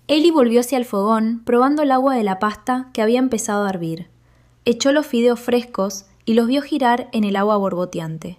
Ellie volvió hacia el fogón, probando el agua de la pasta que había empezado a hervir. Echó los fideos frescos y los vio girar en el agua borboteante.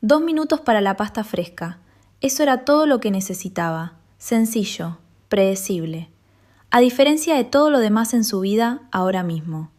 2 minutos para la pasta fresca. Eso era todo lo que necesitaba. Sencillo, predecible. A diferencia de todo lo demás en su vida ahora mismo.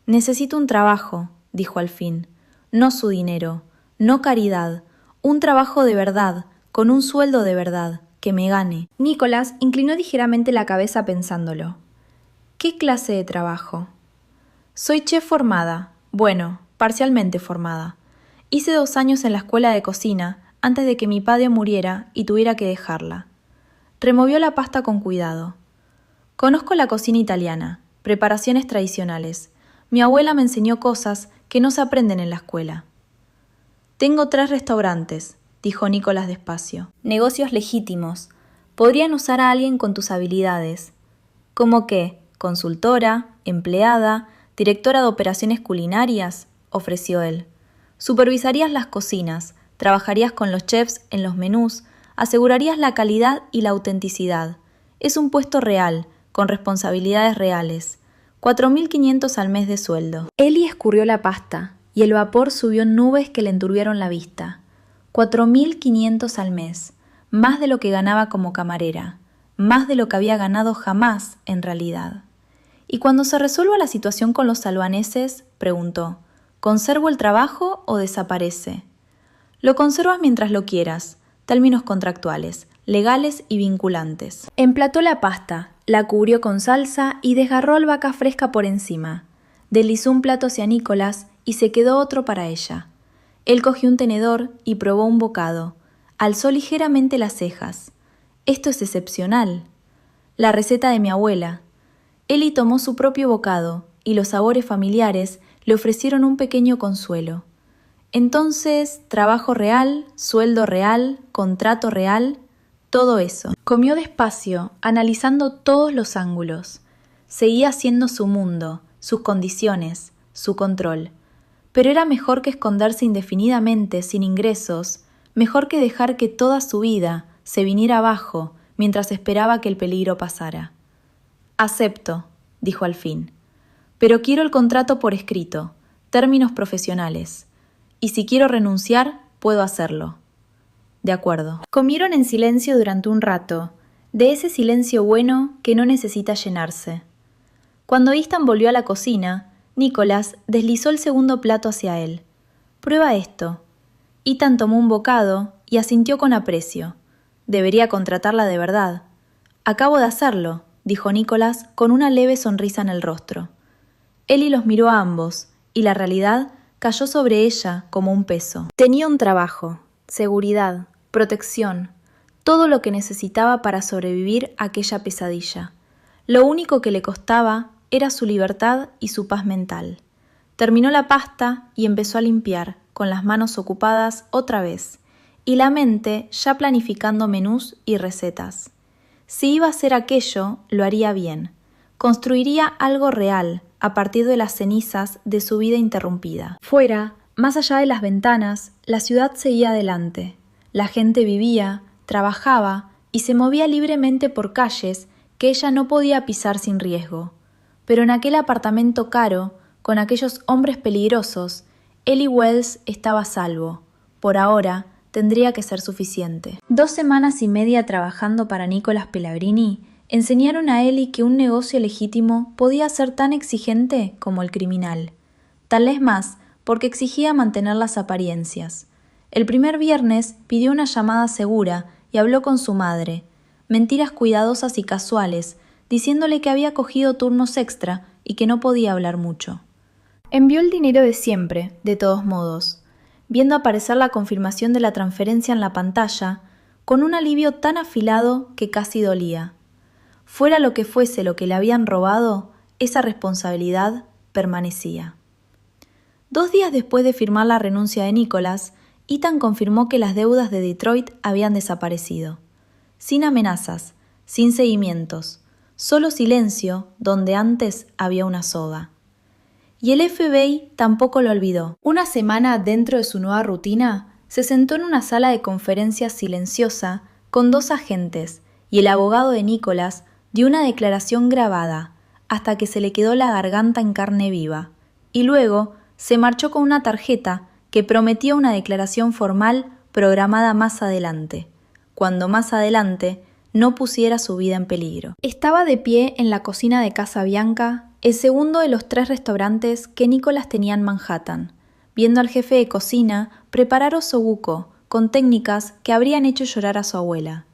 Necesito un trabajo, dijo al fin. No su dinero, no caridad. Un trabajo de verdad, con un sueldo de verdad, que me gane. Nicholas inclinó ligeramente la cabeza pensándolo. ¿Qué clase de trabajo? Soy chef formada. Bueno, parcialmente formada. Hice 2 años en la escuela de cocina antes de que mi padre muriera y tuviera que dejarla. Removió la pasta con cuidado. Conozco la cocina italiana, preparaciones tradicionales. Mi abuela me enseñó cosas que no se aprenden en la escuela. Tengo 3 restaurantes, dijo Nicholas despacio. Negocios legítimos. Podrían usar a alguien con tus habilidades. ¿Cómo qué? ¿Consultora? ¿Empleada? ¿Directora de operaciones culinarias? Ofreció él. Supervisarías las cocinas, trabajarías con los chefs en los menús, asegurarías la calidad y la autenticidad. Es un puesto real, con responsabilidades reales. 4.500 al mes de sueldo. Ellie escurrió la pasta, y el vapor subió en nubes que le enturbiaron la vista. 4.500 al mes, más de lo que ganaba como camarera, más de lo que había ganado jamás en realidad. Y cuando se resuelva la situación con los albaneses, preguntó, ¿conservo el trabajo o desaparece? Lo conservas mientras lo quieras, términos contractuales, legales y vinculantes. Emplató la pasta, la cubrió con salsa y desgarró albahaca fresca por encima. Deslizó un plato hacia Nicholas y se quedó otro para ella. Él cogió un tenedor y probó un bocado. Alzó ligeramente las cejas. Esto es excepcional. La receta de mi abuela. Ellie tomó su propio bocado y los sabores familiares le ofrecieron un pequeño consuelo. Entonces, trabajo real, sueldo real, contrato real, todo eso. Comió despacio, analizando todos los ángulos. Seguía siendo su mundo, sus condiciones, su control. Pero era mejor que esconderse indefinidamente sin ingresos, mejor que dejar que toda su vida se viniera abajo mientras esperaba que el peligro pasara. Acepto, dijo al fin, pero quiero el contrato por escrito, términos profesionales, y si quiero renunciar, puedo hacerlo. De acuerdo. Comieron en silencio durante un rato, de ese silencio bueno que no necesita llenarse. Cuando Ethan volvió a la cocina, Nicholas deslizó el segundo plato hacia él. «Prueba esto». Ethan tomó un bocado y asintió con aprecio. Debería contratarla de verdad. «Acabo de hacerlo», dijo Nicholas con una leve sonrisa en el rostro. Ellie los miró a ambos, y la realidad cayó sobre ella como un peso. Tenía un trabajo, seguridad, protección, todo lo que necesitaba para sobrevivir a aquella pesadilla. Lo único que le costaba era su libertad y su paz mental. Terminó la pasta y empezó a limpiar, con las manos ocupadas otra vez, y la mente ya planificando menús y recetas. Si iba a hacer aquello, lo haría bien. Construiría algo real a partir de las cenizas de su vida interrumpida. Fuera, más allá de las ventanas, la ciudad seguía adelante. La gente vivía, trabajaba y se movía libremente por calles que ella no podía pisar sin riesgo. Pero en aquel apartamento caro, con aquellos hombres peligrosos, Ellie Wells estaba a salvo. Por ahora, tendría que ser suficiente. 2 semanas y media trabajando para Nicholas Pellegrini enseñaron a Ellie que un negocio legítimo podía ser tan exigente como el criminal. Tal vez más, porque exigía mantener las apariencias. El primer viernes pidió una llamada segura y habló con su madre. Mentiras cuidadosas y casuales, diciéndole que había cogido turnos extra y que no podía hablar mucho. Envió el dinero de siempre, de todos modos, viendo aparecer la confirmación de la transferencia en la pantalla, con un alivio tan afilado que casi dolía. Fuera lo que fuese lo que le habían robado, esa responsabilidad permanecía. 2 días después de firmar la renuncia de Nicholas, Ethan confirmó que las deudas de Detroit habían desaparecido. Sin amenazas, sin seguimientos, solo silencio donde antes había una soga. Y el FBI tampoco lo olvidó. Una semana dentro de su nueva rutina, se sentó en una sala de conferencias silenciosa con 2 agentes y el abogado de Nicholas dio una declaración grabada, hasta que se le quedó la garganta en carne viva, y luego se marchó con una tarjeta que prometía una declaración formal programada más adelante, cuando más adelante no pusiera su vida en peligro. Estaba de pie en la cocina de Casa Bianca, el segundo de los 3 restaurantes que Nicholas tenía en Manhattan, viendo al jefe de cocina preparar osobuco con técnicas que habrían hecho llorar a su abuela.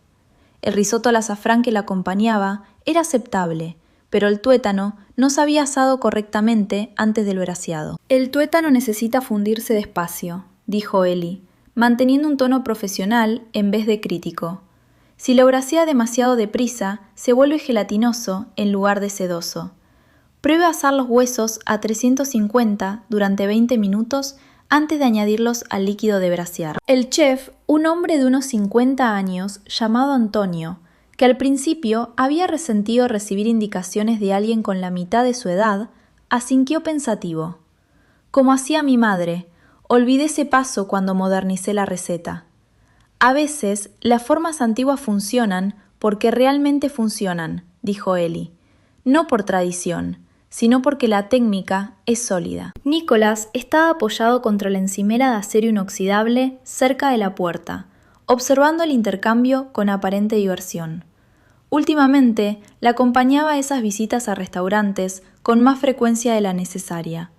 El risotto al azafrán que la acompañaba era aceptable, pero el tuétano no se había asado correctamente antes del braseado. «El tuétano necesita fundirse despacio», dijo Ellie, manteniendo un tono profesional en vez de crítico. «Si lo brasea demasiado deprisa, se vuelve gelatinoso en lugar de sedoso. Pruebe a asar los huesos a 350 durante 20 minutos antes de añadirlos al líquido de brasear». El chef, un hombre de unos 50 años llamado Antonio, que al principio había resentido recibir indicaciones de alguien con la mitad de su edad, asintió pensativo. «Como hacía mi madre, olvidé ese paso cuando modernicé la receta. A veces las formas antiguas funcionan porque realmente funcionan», dijo Ellie, «no por tradición, sino porque la técnica es sólida». Nicholas estaba apoyado contra la encimera de acero inoxidable cerca de la puerta, observando el intercambio con aparente diversión. Últimamente, la acompañaba a esas visitas a restaurantes con más frecuencia de la necesaria.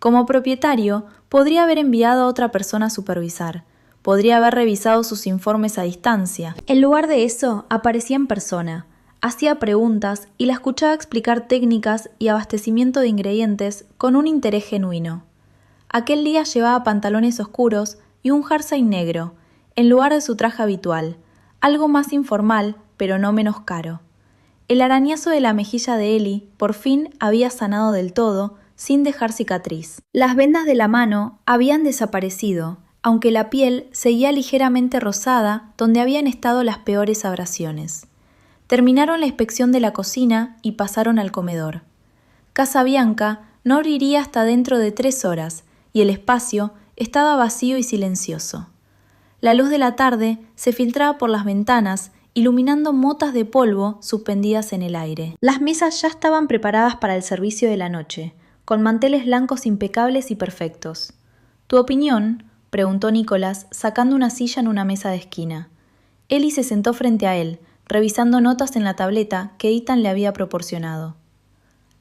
Como propietario, podría haber enviado a otra persona a supervisar, podría haber revisado sus informes a distancia. En lugar de eso, aparecía en persona, hacía preguntas y la escuchaba explicar técnicas y abastecimiento de ingredientes con un interés genuino. Aquel día llevaba pantalones oscuros y un jersey negro, en lugar de su traje habitual, algo más informal, pero no menos caro. El arañazo de la mejilla de Ellie por fin había sanado del todo, sin dejar cicatriz. Las vendas de la mano habían desaparecido, aunque la piel seguía ligeramente rosada donde habían estado las peores abrasiones. Terminaron la inspección de la cocina y pasaron al comedor. Casa Bianca no abriría hasta dentro de 3 horas, y el espacio estaba vacío y silencioso. La luz de la tarde se filtraba por las ventanas, iluminando motas de polvo suspendidas en el aire. Las mesas ya estaban preparadas para el servicio de la noche, con manteles blancos impecables y perfectos. «¿Tu opinión?», preguntó Nicholas, sacando una silla en una mesa de esquina. Ellie se sentó frente a él, revisando notas en la tableta que Ethan le había proporcionado.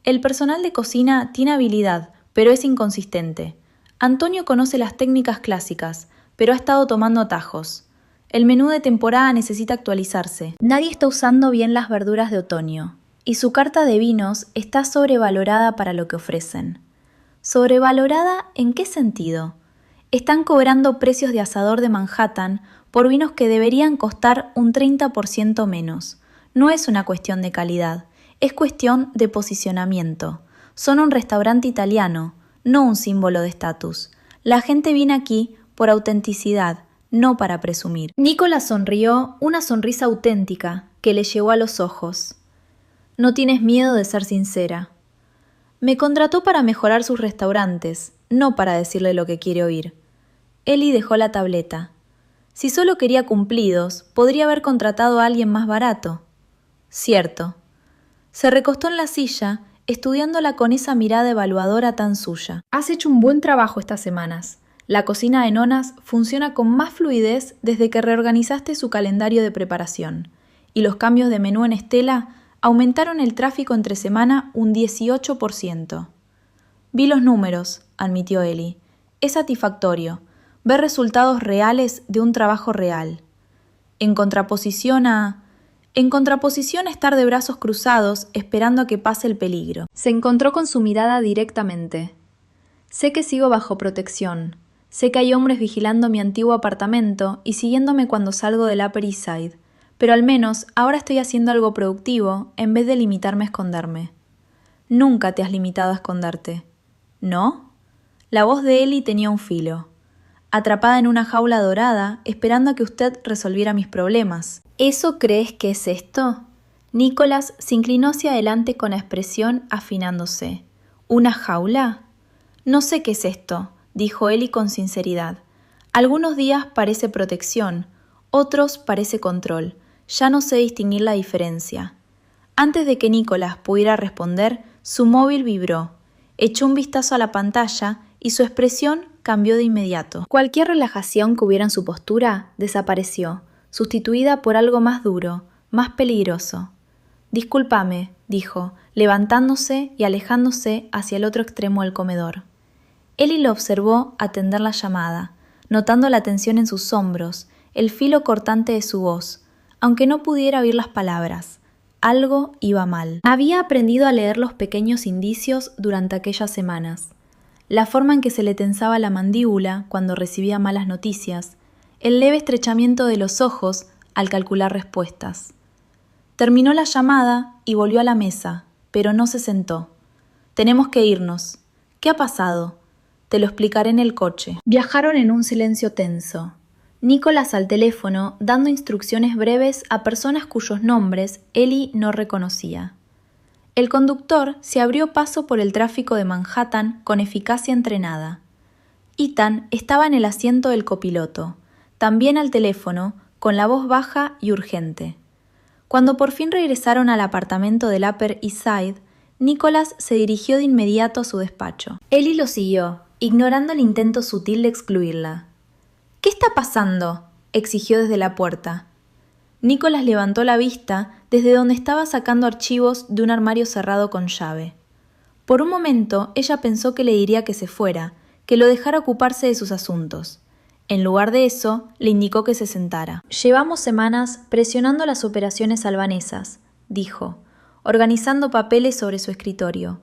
«El personal de cocina tiene habilidad, pero es inconsistente. Antonio conoce las técnicas clásicas, pero ha estado tomando atajos. El menú de temporada necesita actualizarse. Nadie está usando bien las verduras de otoño, y su carta de vinos está sobrevalorada para lo que ofrecen». ¿Sobrevalorada en qué sentido? Están cobrando precios de asador de Manhattan por vinos que deberían costar un 30% menos. No es una cuestión de calidad, es cuestión de posicionamiento. Son un restaurante italiano, no un símbolo de estatus. La gente viene aquí por autenticidad, no para presumir. Nicholas sonrió, una sonrisa auténtica que le llegó a los ojos. «No tienes miedo de ser sincera». «Me contrató para mejorar sus restaurantes, no para decirle lo que quiere oír». Ellie dejó la tableta. «Si solo quería cumplidos, podría haber contratado a alguien más barato». «Cierto». Se recostó en la silla, estudiándola con esa mirada evaluadora tan suya. «Has hecho un buen trabajo estas semanas. La cocina de Nonas funciona con más fluidez desde que reorganizaste su calendario de preparación, y los cambios de menú en Estela aumentaron el tráfico entre semana un 18%. «Vi los números», admitió Ellie. «Es satisfactorio, ver resultados reales de un trabajo real. En contraposición a estar de brazos cruzados esperando a que pase el peligro». Se encontró con su mirada directamente. «Sé que sigo bajo protección. Sé que hay hombres vigilando mi antiguo apartamento y siguiéndome cuando salgo del Upper East Side, pero al menos ahora estoy haciendo algo productivo en vez de limitarme a esconderme». «Nunca te has limitado a esconderte». «¿No?». La voz de Ellie tenía un filo. «Atrapada en una jaula dorada, esperando a que usted resolviera mis problemas». «¿Eso crees que es esto?». Nicholas se inclinó hacia adelante con la expresión afinándose. «¿Una jaula?». «No sé qué es esto», dijo Ellie con sinceridad. «Algunos días parece protección, otros parece control. Ya no sé distinguir la diferencia». Antes de que Nicolás pudiera responder, su móvil vibró. Echó un vistazo a la pantalla y su expresión cambió de inmediato. Cualquier relajación que hubiera en su postura desapareció, sustituida por algo más duro, más peligroso. «Discúlpame», dijo, levantándose y alejándose hacia el otro extremo del comedor. Ellie lo observó atender la llamada, notando la tensión en sus hombros, el filo cortante de su voz, aunque no pudiera oír las palabras. Algo iba mal. Había aprendido a leer los pequeños indicios durante aquellas semanas. La forma en que se le tensaba la mandíbula cuando recibía malas noticias, el leve estrechamiento de los ojos al calcular respuestas. Terminó la llamada y volvió a la mesa, pero no se sentó. «Tenemos que irnos». «¿Qué ha pasado?» «Te lo explicaré en el coche». Viajaron en un silencio tenso. Nicolás al teléfono, dando instrucciones breves a personas cuyos nombres Ellie no reconocía. El conductor se abrió paso por el tráfico de Manhattan con eficacia entrenada. Ethan estaba en el asiento del copiloto, también al teléfono, con la voz baja y urgente. Cuando por fin regresaron al apartamento del Upper East Side, Nicolás se dirigió de inmediato a su despacho. Ellie lo siguió, ignorando el intento sutil de excluirla. «¿Qué está pasando?», exigió desde la puerta. Nicolás levantó la vista desde donde estaba sacando archivos de un armario cerrado con llave. Por un momento ella pensó que le diría que se fuera, que lo dejara ocuparse de sus asuntos. En lugar de eso, le indicó que se sentara. «Llevamos semanas presionando las operaciones albanesas», dijo, organizando papeles sobre su escritorio,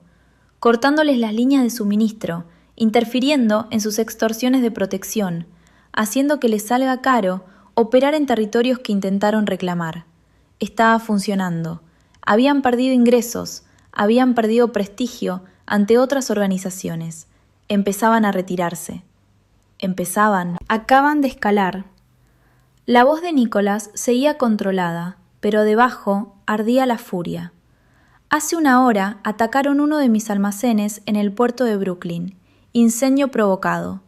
cortándoles las líneas de suministro, interfiriendo en sus extorsiones de protección, haciendo que les salga caro operar en territorios que intentaron reclamar. Estaba funcionando. Habían perdido ingresos, habían perdido prestigio ante otras organizaciones. Empezaban a retirarse. Acaban de escalar. La voz de Nicolás seguía controlada, pero debajo ardía la furia. Hace una hora atacaron uno de mis almacenes en el puerto de Brooklyn. Incendio provocado.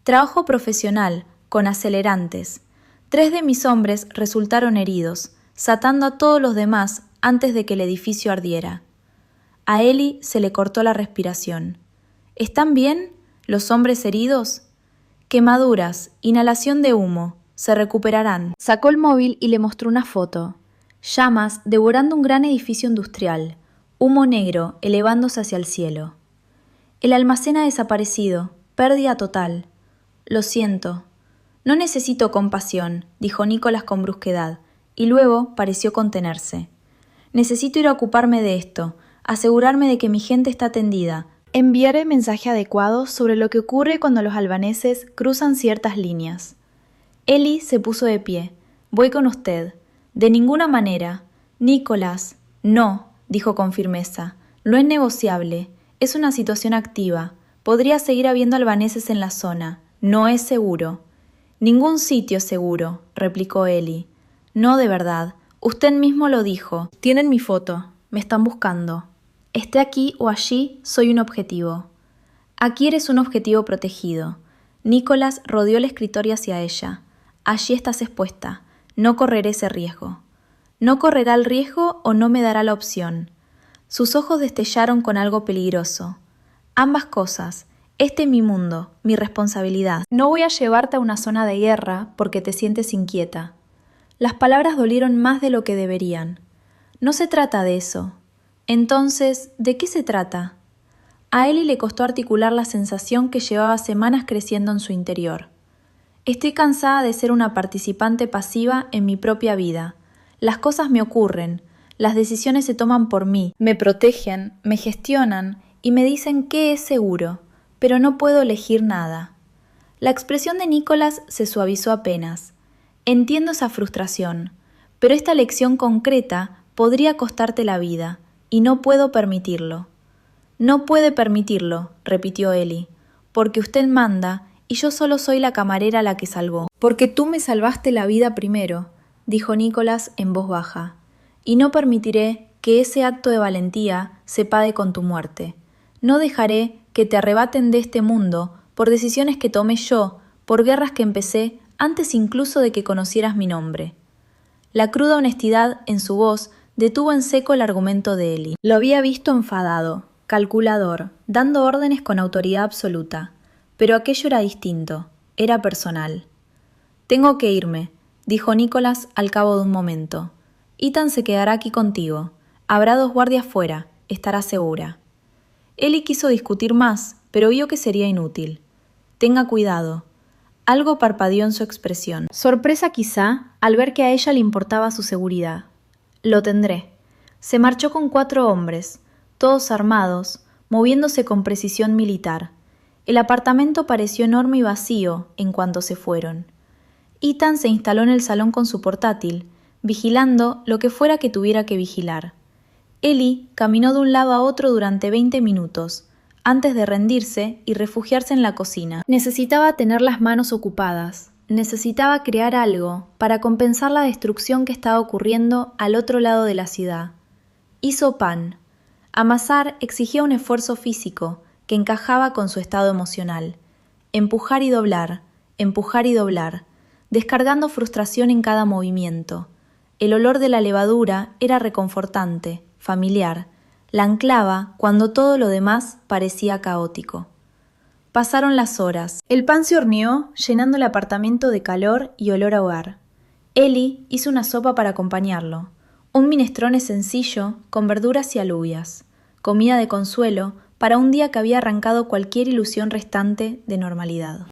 Trabajo profesional, con acelerantes. 3 de mis hombres resultaron heridos, satando a todos los demás antes de que el edificio ardiera. A Ellie se le cortó la respiración. ¿Están bien los hombres heridos? Quemaduras, inhalación de humo, se recuperarán. Sacó el móvil y le mostró una foto. Llamas devorando un gran edificio industrial, humo negro elevándose hacia el cielo. El almacén ha desaparecido, pérdida total. Lo siento. No necesito compasión, dijo Nicolás con brusquedad, y luego pareció contenerse. Necesito ir a ocuparme de esto, asegurarme de que mi gente está atendida. Enviaré mensaje adecuado sobre lo que ocurre cuando los albaneses cruzan ciertas líneas. Ellie se puso de pie. «Voy con usted». «De ninguna manera». «Nicolás». «No», dijo con firmeza. «No es negociable. Es una situación activa. Podría seguir habiendo albaneses en la zona. No es seguro». «Ningún sitio es seguro», replicó Ellie. «No, de verdad. Usted mismo lo dijo. Tienen mi foto. Me están buscando. Esté aquí o allí, soy un objetivo». «Aquí eres un objetivo protegido». Nicolás rodeó el escritorio hacia ella. «Allí estás expuesta. No correré ese riesgo». «¿No correrá el riesgo o no me dará la opción?» Sus ojos destellaron con algo peligroso. «Ambas cosas. Este es mi mundo, mi responsabilidad. No voy a llevarte a una zona de guerra porque te sientes inquieta». Las palabras dolieron más de lo que deberían. «No se trata de eso». Entonces, ¿de qué se trata? A Ellie le costó articular la sensación que llevaba semanas creciendo en su interior. «Estoy cansada de ser una participante pasiva en mi propia vida. Las cosas me ocurren, las decisiones se toman por mí, me protegen, me gestionan y me dicen qué es seguro, pero no puedo elegir nada». La expresión de Nicolás se suavizó apenas. «Entiendo esa frustración, pero esta elección concreta podría costarte la vida. Y no puedo permitirlo». «No puede permitirlo», repitió Ellie, «porque usted manda y yo solo soy la camarera a la que salvó». «Porque tú me salvaste la vida primero», dijo Nicolás en voz baja, «y no permitiré que ese acto de valentía se pague con tu muerte. No dejaré que te arrebaten de este mundo por decisiones que tomé yo, por guerras que empecé antes incluso de que conocieras mi nombre». La cruda honestidad en su voz detuvo en seco el argumento de Eli. Lo había visto enfadado, calculador, dando órdenes con autoridad absoluta. Pero aquello era distinto, era personal. «Tengo que irme», dijo Nicholas al cabo de un momento. «Ethan se quedará aquí contigo. Habrá 2 guardias fuera, estará segura». Eli quiso discutir más, pero vio que sería inútil. «Tenga cuidado». Algo parpadeó en su expresión. Sorpresa quizá al ver que a ella le importaba su seguridad. «Lo tendré». Se marchó con 4 hombres, todos armados, moviéndose con precisión militar. El apartamento pareció enorme y vacío en cuanto se fueron. Ethan se instaló en el salón con su portátil, vigilando lo que fuera que tuviera que vigilar. Eli caminó de un lado a otro durante 20 minutos, antes de rendirse y refugiarse en la cocina. Necesitaba tener las manos ocupadas, necesitaba crear algo para compensar la destrucción que estaba ocurriendo al otro lado de la ciudad. Hizo pan. Amasar exigía un esfuerzo físico que encajaba con su estado emocional. Empujar y doblar, descargando frustración en cada movimiento. El olor de la levadura era reconfortante, familiar, la anclaba cuando todo lo demás parecía caótico. Pasaron las horas. El pan se horneó, llenando el apartamento de calor y olor a hogar. Eli hizo una sopa para acompañarlo. Un minestrone sencillo, con verduras y alubias. Comida de consuelo para un día que había arrancado cualquier ilusión restante de normalidad.